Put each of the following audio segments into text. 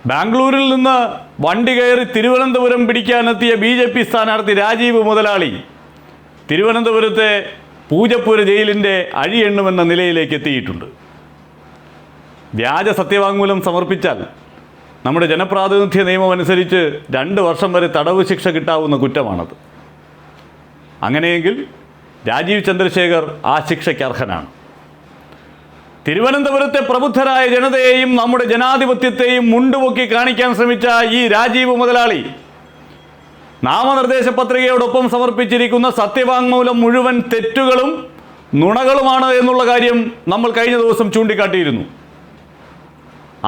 ബാംഗ്ലൂരിൽ നിന്ന് വണ്ടി കയറി തിരുവനന്തപുരം പിടിക്കാനെത്തിയ BJP സ്ഥാനാർത്ഥി രാജീവ് മുതലാളി തിരുവനന്തപുരത്തെ പൂജപ്പുര ജയിലിൻ്റെ അഴിയെണ്ണുമെന്ന നിലയിലേക്ക് എത്തിയിട്ടുണ്ട്. വ്യാജ സത്യവാങ്മൂലം സമർപ്പിച്ചാൽ നമ്മുടെ ജനപ്രാതിനിധ്യ നിയമം അനുസരിച്ച് 2 വർഷം വരെ തടവ് ശിക്ഷ കിട്ടാവുന്ന കുറ്റമാണത്. അങ്ങനെയെങ്കിൽ രാജീവ് ചന്ദ്രശേഖർ ആ ശിക്ഷയ്ക്ക് അർഹനാണ്. തിരുവനന്തപുരത്തെ പ്രബുദ്ധരായ ജനതയെയും നമ്മുടെ ജനാധിപത്യത്തെയും മുണ്ടുപൊക്കി കാണിക്കാൻ ശ്രമിച്ച ഈ രാജീവ് മുതലാളി നാമനിർദ്ദേശ പത്രികയോടൊപ്പം സമർപ്പിച്ചിരിക്കുന്ന സത്യവാങ്മൂലം മുഴുവൻ തെറ്റുകളും നുണകളുമാണ് എന്നുള്ള കാര്യം നമ്മൾ കഴിഞ്ഞ ദിവസം ചൂണ്ടിക്കാട്ടിയിരുന്നു.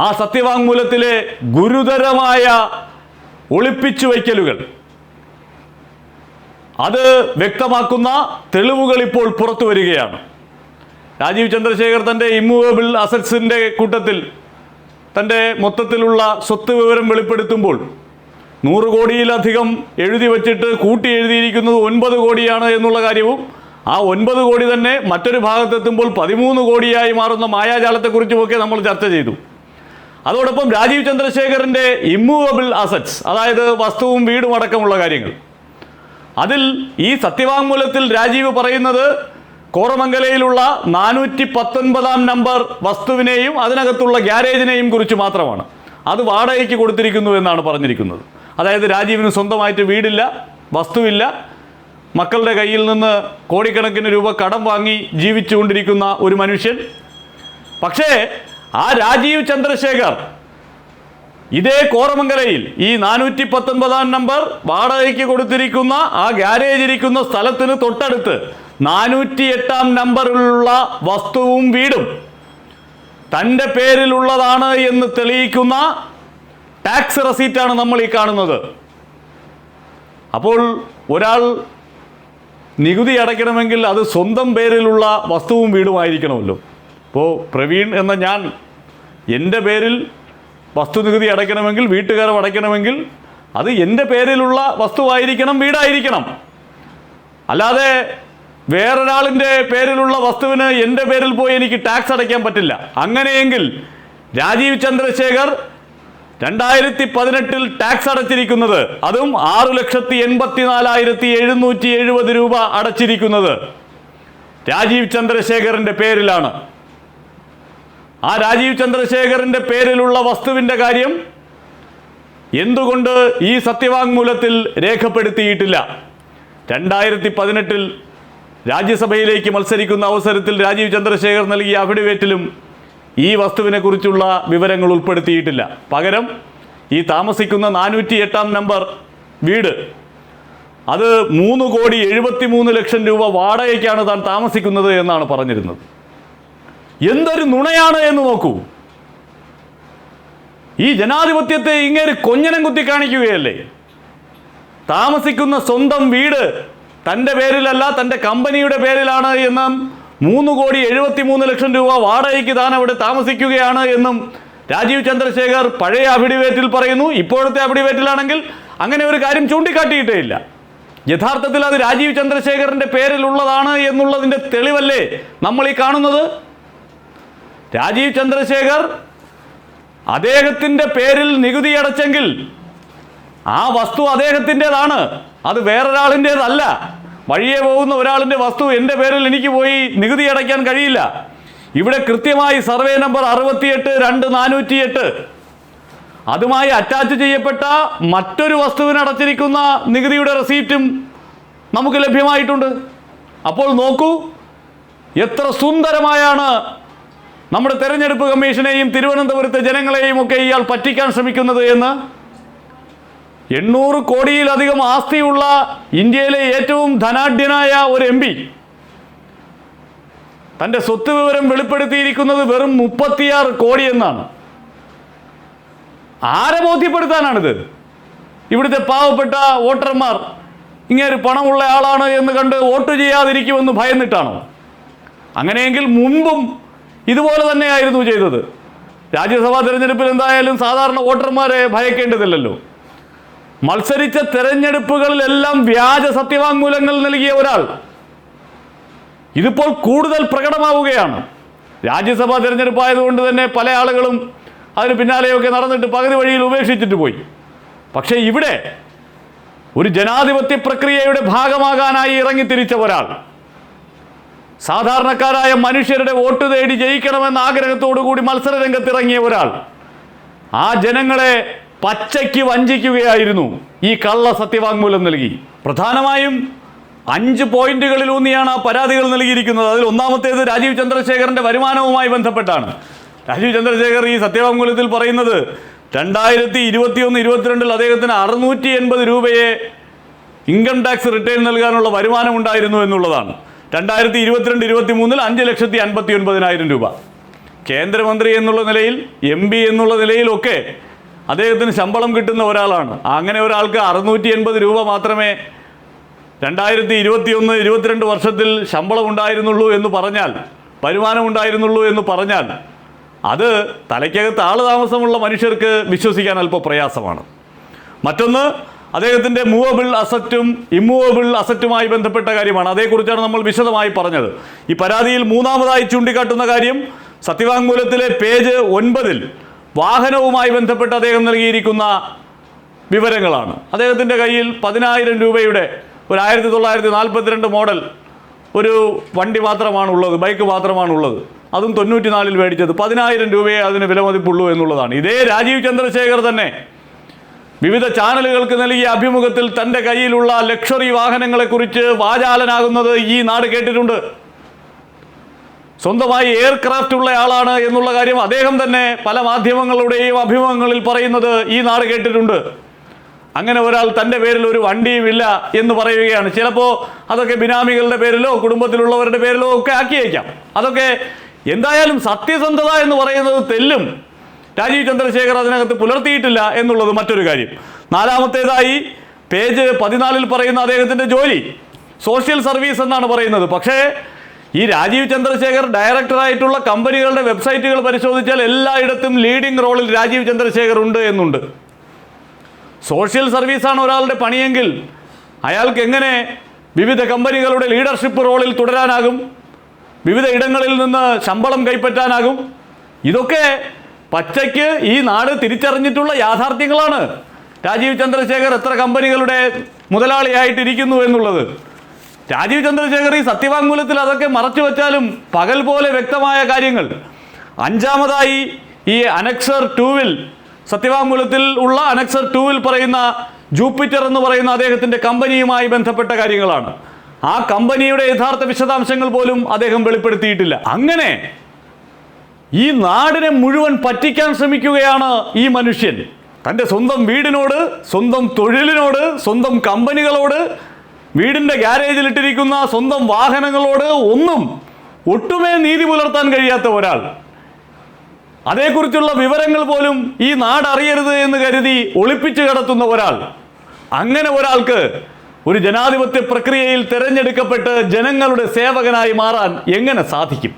ആ സത്യവാങ്മൂലത്തിലെ ഗുരുതരമായ ഒളിപ്പിച്ചു വയ്ക്കലുകൾ അത് വ്യക്തമാക്കുന്ന തെളിവുകൾ ഇപ്പോൾ പുറത്തു വരികയാണ്. രാജീവ് ചന്ദ്രശേഖർ തൻ്റെ ഇമ്മൂവബിൾ അസറ്റ്സിൻ്റെ കൂട്ടത്തിൽ തൻ്റെ മൊത്തത്തിലുള്ള സ്വത്ത് വിവരം വെളിപ്പെടുത്തുമ്പോൾ 100 കോടിയിലധികം എഴുതി വച്ചിട്ട് കൂട്ടി എഴുതിയിരിക്കുന്നത് 9 കോടിയാണ് എന്നുള്ള കാര്യവും ആ 9 കോടി തന്നെ മറ്റൊരു ഭാഗത്തെത്തുമ്പോൾ 13 കോടിയായി മാറുന്ന മായാജാലത്തെക്കുറിച്ചുമൊക്കെ നമ്മൾ ചർച്ച ചെയ്തു. അതോടൊപ്പം രാജീവ് ചന്ദ്രശേഖറിൻ്റെ ഇമ്മൂവബിൾ അസറ്റ്സ്, അതായത് വസ്തുവും വീടും അടക്കമുള്ള കാര്യങ്ങൾ, അതിൽ ഈ സത്യവാങ്മൂലത്തിൽ രാജീവ് പറയുന്നത് കോറമംഗലയിലുള്ള 419 നമ്പർ വസ്തുവിനെയും അതിനകത്തുള്ള ഗ്യാരേജിനെയും കുറിച്ച് മാത്രമാണ്. അത് വാടകയ്ക്ക് കൊടുത്തിരിക്കുന്നു എന്നാണ് പറഞ്ഞിരിക്കുന്നത്. അതായത് രാജീവിന് സ്വന്തമായിട്ട് വീടില്ല, വസ്തുവില്ല, മക്കളുടെ കയ്യിൽ നിന്ന് കോടിക്കണക്കിന് രൂപ കടം വാങ്ങി ജീവിച്ചുകൊണ്ടിരിക്കുന്ന ഒരു മനുഷ്യൻ. പക്ഷേ ആ രാജീവ് ചന്ദ്രശേഖർ ഇതേ കോറമംഗലയിൽ ഈ 419 നമ്പർ വാടകയ്ക്ക് കൊടുത്തിരിക്കുന്ന ആ ഗ്യാരേജ് ഇരിക്കുന്ന സ്ഥലത്തിന് തൊട്ടടുത്ത് 408 നമ്പറിലുള്ള വസ്തുവും വീടും തൻ്റെ പേരിലുള്ളതാണ് എന്ന് തെളിയിക്കുന്ന ടാക്സ് റെസീറ്റാണ് നമ്മൾ ഈ കാണുന്നത്. അപ്പോൾ ഒരാൾ നികുതി അടയ്ക്കണമെങ്കിൽ അത് സ്വന്തം പേരിലുള്ള വസ്തുവും വീടുമായിരിക്കണമല്ലോ. ഇപ്പോൾ പ്രവീൺ എന്ന ഞാൻ എൻ്റെ പേരിൽ വസ്തുനികുതി അടയ്ക്കണമെങ്കിൽ, വീട്ടുകാരം അടയ്ക്കണമെങ്കിൽ അത് എൻ്റെ പേരിലുള്ള വസ്തുവായിരിക്കണം, വീടായിരിക്കണം. അല്ലാതെ വേറൊരാളിൻ്റെ പേരിലുള്ള വസ്തുവിന് എൻ്റെ പേരിൽ പോയി എനിക്ക് ടാക്സ് അടയ്ക്കാൻ പറ്റില്ല. അങ്ങനെയെങ്കിൽ രാജീവ് ചന്ദ്രശേഖർ 2018 ടാക്സ് അടച്ചിരിക്കുന്നത്, അതും 6,84,770 രൂപ അടച്ചിരിക്കുന്നത് രാജീവ് ചന്ദ്രശേഖറിൻ്റെ പേരിലാണ്. ആ രാജീവ് ചന്ദ്രശേഖറിൻ്റെ പേരിലുള്ള വസ്തുവിൻ്റെ കാര്യം എന്തുകൊണ്ട് ഈ സത്യവാങ്മൂലത്തിൽ രേഖപ്പെടുത്തിയിട്ടില്ല? 2018 രാജ്യസഭയിലേക്ക് മത്സരിക്കുന്ന അവസരത്തിൽ രാജീവ് ചന്ദ്രശേഖർ നൽകിയ അഫിഡവിറ്റിലും ഈ വസ്തുവിനെക്കുറിച്ചുള്ള വിവരങ്ങൾ ഉൾപ്പെടുത്തിയിട്ടില്ല. പകരം ഈ താമസിക്കുന്ന 408 നമ്പർ വീട്, അത് 3,73,00,000 രൂപ വാടകയ്ക്കാണ് താൻ താമസിക്കുന്നത് എന്നാണ് പറഞ്ഞിരുന്നത്. എന്തൊരു നുണയാണ് എന്ന് നോക്കൂ. ഈ ജനാധിപത്യത്തെ ഇങ്ങനെ കൊഞ്ഞനം കുത്തി കാണിക്കുകയല്ലേ. താമസിക്കുന്ന സ്വന്തം വീട് തൻ്റെ പേരിലല്ല, തൻ്റെ കമ്പനിയുടെ പേരിലാണ് എന്നും 3,73,00,000 രൂപ വാടകയ്ക്ക് താൻ അവിടെ താമസിക്കുകയാണ് എന്നും രാജീവ് ചന്ദ്രശേഖർ പഴയ അഫിഡവിറ്റിൽ പറയുന്നു. ഇപ്പോഴത്തെ അഫിഡവിറ്റിലാണെങ്കിൽ അങ്ങനെ ഒരു കാര്യം ചൂണ്ടിക്കാട്ടിയിട്ടേ ഇല്ല. യഥാർത്ഥത്തിൽ അത് രാജീവ് ചന്ദ്രശേഖറിൻ്റെ പേരിലുള്ളതാണ് എന്നുള്ളതിൻ്റെ തെളിവല്ലേ നമ്മൾ ഈ കാണുന്നത്. രാജീവ് ചന്ദ്രശേഖർ അദ്ദേഹത്തിൻ്റെ പേരിൽ നികുതി അടച്ചെങ്കിൽ ആ വസ്തു അദ്ദേഹത്തിൻ്റെതാണ്, അത് വേറൊരാളിൻ്റേതല്ല. വഴിയെ പോകുന്ന ഒരാളിൻ്റെ വസ്തു എൻ്റെ പേരിൽ എനിക്ക് പോയി നികുതി അടയ്ക്കാൻ കഴിയില്ല. ഇവിടെ കൃത്യമായി സർവേ നമ്പർ 68-2-408 അതുമായി അറ്റാച്ച് ചെയ്യപ്പെട്ട മറ്റൊരു വസ്തുവിന് അടച്ചിരിക്കുന്ന നികുതിയുടെ റെസീപ്റ്റും നമുക്ക് ലഭ്യമായിട്ടുണ്ട്. അപ്പോൾ നോക്കൂ, എത്ര സുന്ദരമായാണ് നമ്മുടെ തെരഞ്ഞെടുപ്പ് കമ്മീഷനെയും തിരുവനന്തപുരത്തെ ജനങ്ങളെയും ഒക്കെ ഇയാൾ പറ്റിക്കാൻ ശ്രമിക്കുന്നത് എന്ന്. 800 കോടിയിലധികം ആസ്തിയുള്ള ഇന്ത്യയിലെ ഏറ്റവും ധനാഢ്യനായ ഒരു MP തൻ്റെ സ്വത്ത് വിവരം വെളിപ്പെടുത്തിയിരിക്കുന്നത് വെറും 36 കോടി എന്നാണ്. ആരെ ബോധ്യപ്പെടുത്താനാണിത്? ഇവിടുത്തെ പാവപ്പെട്ട വോട്ടർമാർ ഇങ്ങനെ പണമുള്ള ആളാണ് എന്ന് കണ്ട് വോട്ട് ചെയ്യാതിരിക്കുമെന്ന് ഭയന്നിട്ടാണോ? അങ്ങനെയെങ്കിൽ മുമ്പും ഇതുപോലെ തന്നെയായിരുന്നു ചെയ്തത്. രാജ്യസഭാ തെരഞ്ഞെടുപ്പിൽ എന്തായാലും സാധാരണ വോട്ടർമാരെ ഭയക്കേണ്ടതില്ലല്ലോ. മത്സരിച്ച തെരഞ്ഞെടുപ്പുകളിലെല്ലാം വ്യാജ സത്യവാങ്മൂലങ്ങൾ നൽകിയ ഒരാൾ ഇതിപ്പോൾ കൂടുതൽ പ്രകടമാവുകയാണ്. രാജ്യസഭാ തെരഞ്ഞെടുപ്പായതുകൊണ്ട് തന്നെ പല ആളുകളും അതിന് പിന്നാലെയൊക്കെ നടന്നിട്ട് പകുതി വഴിയിൽ ഉപേക്ഷിച്ചിട്ട് പോയി. പക്ഷേ ഇവിടെ ഒരു ജനാധിപത്യ പ്രക്രിയയുടെ ഭാഗമാകാനായി ഇറങ്ങിത്തിരിച്ച ഒരാൾ, സാധാരണക്കാരായ മനുഷ്യരുടെ വോട്ട് തേടി ജയിക്കണമെന്ന ആഗ്രഹത്തോടു കൂടി മത്സര രംഗത്തിറങ്ങിയ ഒരാൾ ആ ജനങ്ങളെ പച്ചയ്ക്ക് വഞ്ചിക്കുകയായിരുന്നു ഈ കള്ള സത്യവാങ്മൂലം നൽകി. പ്രധാനമായും 5 പോയിന്റുകളിലൂന്നിയാണ് ആ പരാതികൾ നൽകിയിരിക്കുന്നത്. അതിൽ ഒന്നാമത്തേത് രാജീവ് ചന്ദ്രശേഖറിന്റെ വരുമാനവുമായി ബന്ധപ്പെട്ടാണ്. രാജീവ് ചന്ദ്രശേഖർ ഈ സത്യവാങ്മൂലത്തിൽ പറയുന്നത് 2021-22 അദ്ദേഹത്തിന് 680 രൂപയെ ഇൻകം ടാക്സ് റിട്ടേൺ നൽകാനുള്ള വരുമാനം ഉണ്ടായിരുന്നു എന്നുള്ളതാണ്. 2022-23 5,59,000 രൂപ. കേന്ദ്രമന്ത്രി എന്നുള്ള നിലയിൽ, MP എന്നുള്ള നിലയിലൊക്കെ അദ്ദേഹത്തിന് ശമ്പളം കിട്ടുന്ന ഒരാളാണ്. അങ്ങനെ ഒരാൾക്ക് 680 രൂപ മാത്രമേ 2021-22 വർഷത്തിൽ ശമ്പളം ഉണ്ടായിരുന്നുള്ളൂ എന്ന് പറഞ്ഞാൽ, വരുമാനം ഉണ്ടായിരുന്നുള്ളൂ എന്ന് പറഞ്ഞാൽ, അത് തലയ്ക്കകത്ത് ആൾ താമസമുള്ള മനുഷ്യർക്ക് വിശ്വസിക്കാൻ അല്പം പ്രയാസമാണ്. മറ്റൊന്ന് അദ്ദേഹത്തിൻ്റെ മൂവബിൾ അസറ്റും ഇമ്മൂവബിൾ അസറ്റുമായി ബന്ധപ്പെട്ട കാര്യമാണ്. അതേക്കുറിച്ചാണ് നമ്മൾ വിശദമായി പറഞ്ഞത്. ഈ പരാതിയിൽ മൂന്നാമതായി ചൂണ്ടിക്കാട്ടുന്ന കാര്യം സത്യവാങ്മൂലത്തിലെ പേജ് 9 വാഹനവുമായി ബന്ധപ്പെട്ട് അദ്ദേഹം നൽകിയിരിക്കുന്ന വിവരങ്ങളാണ്. അദ്ദേഹത്തിൻ്റെ കയ്യിൽ 10,000 രൂപയുടെ ഒരു 1942 മോഡൽ ഒരു വണ്ടി മാത്രമാണുള്ളത്, ബൈക്ക് മാത്രമാണുള്ളത്. അതും 94-ൽ മേടിച്ചത്. 10,000 രൂപയെ അതിന് വിലമതിപ്പുള്ളൂ എന്നുള്ളതാണ്. ഇതേ രാജീവ് ചന്ദ്രശേഖർ തന്നെ വിവിധ ചാനലുകൾക്ക് നൽകിയ അഭിമുഖത്തിൽ തൻ്റെ കയ്യിലുള്ള ലക്ഷറി വാഹനങ്ങളെക്കുറിച്ച് വാചാലനാകുന്നത് ഈ നാട് കേട്ടിട്ടുണ്ട്. സ്വന്തമായി എയർക്രാഫ്റ്റ് ഉള്ള ആളാണ് എന്നുള്ള കാര്യം അദ്ദേഹം തന്നെ പല മാധ്യമങ്ങളുടെയും അഭിമുഖങ്ങളിൽ പറയുന്നത് ഈ നാട് കേട്ടിട്ടുണ്ട്. അങ്ങനെ ഒരാൾ തൻ്റെ പേരിൽ ഒരു വണ്ടിയുമില്ല എന്ന് പറയുകയാണ്. ചിലപ്പോൾ അതൊക്കെ ബിനാമികളുടെ പേരിലോ കുടുംബത്തിലുള്ളവരുടെ പേരിലോ ഒക്കെ ആക്കിയേക്കാം. അതൊക്കെ എന്തായാലും സത്യസന്ധത എന്ന് പറയുന്നത് തെല്ലും രാജീവ് ചന്ദ്രശേഖർ അതിനകത്ത് പുലർത്തിയിട്ടില്ല എന്നുള്ളത് മറ്റൊരു കാര്യം. നാലാമത്തേതായി പേജ് 14-ൽ പറയുന്ന അദ്ദേഹത്തിൻ്റെ ജോലി സോഷ്യൽ സർവീസ് എന്നാണ് പറയുന്നത്. പക്ഷേ ഈ രാജീവ് ചന്ദ്രശേഖർ ഡയറക്ടറായിട്ടുള്ള കമ്പനികളുടെ വെബ്സൈറ്റുകൾ പരിശോധിച്ചാൽ എല്ലായിടത്തും ലീഡിംഗ് റോളിൽ രാജീവ് ചന്ദ്രശേഖർ ഉണ്ട് എന്നുണ്ട്. സോഷ്യൽ സർവീസാണ് ഒരാളുടെ പണിയെങ്കിൽ അയാൾക്ക് എങ്ങനെ വിവിധ കമ്പനികളുടെ ലീഡർഷിപ്പ് റോളിൽ തുടരാനാകും? വിവിധ ഇടങ്ങളിൽ നിന്ന് ശമ്പളം കൈപ്പറ്റാനാകും? ഇതൊക്കെ പച്ചയ്ക്ക് ഈ നാട് തിരിച്ചറിഞ്ഞിട്ടുള്ള യാഥാർത്ഥ്യങ്ങളാണ്. രാജീവ് ചന്ദ്രശേഖർ എത്ര കമ്പനികളുടെ മുതലാളിയായിട്ടിരിക്കുന്നു എന്നുള്ളത്. രാജീവ് ചന്ദ്രശേഖർ ഈ സത്യവാങ്മൂലത്തിൽ അതൊക്കെ മറച്ചു വച്ചാലും പകൽ പോലെ വ്യക്തമായ കാര്യങ്ങൾ. അഞ്ചാമതായി ഈ അനക്സർ 2-ൽ സത്യവാങ്മൂലത്തിൽ ഉള്ള അനക്സർ 2-ൽ പറയുന്ന ജൂപ്പിറ്റർ എന്ന് പറയുന്ന അദ്ദേഹത്തിൻ്റെ കമ്പനിയുമായി ബന്ധപ്പെട്ട കാര്യങ്ങളാണ്. ആ കമ്പനിയുടെ യഥാർത്ഥ വിശദാംശങ്ങൾ പോലും അദ്ദേഹം വെളിപ്പെടുത്തിയിട്ടില്ല. അങ്ങനെ ഈ നാടിനെ മുഴുവൻ പറ്റിക്കാൻ ശ്രമിക്കുകയാണ് ഈ മനുഷ്യൻ. തൻ്റെ സ്വന്തം വീടിനോട്, സ്വന്തം തൊഴിലിനോട്, സ്വന്തം കമ്പനികളോട്, വീടിൻ്റെ ഗ്യാരേജിലിട്ടിരിക്കുന്ന സ്വന്തം വാഹനങ്ങളോട് ഒട്ടുമേ നീതി പുലർത്താൻ കഴിയാത്ത ഒരാൾ, അതേക്കുറിച്ചുള്ള വിവരങ്ങൾ പോലും ഈ നാടറിയരുത് എന്ന് കരുതി ഒളിപ്പിച്ചു കിടത്തുന്ന ഒരാൾ, അങ്ങനെ ഒരാൾക്ക് ഒരു ജനാധിപത്യ പ്രക്രിയയിൽ തിരഞ്ഞെടുക്കപ്പെട്ട് ജനങ്ങളുടെ സേവകനായി മാറാൻ എങ്ങനെ സാധിക്കും?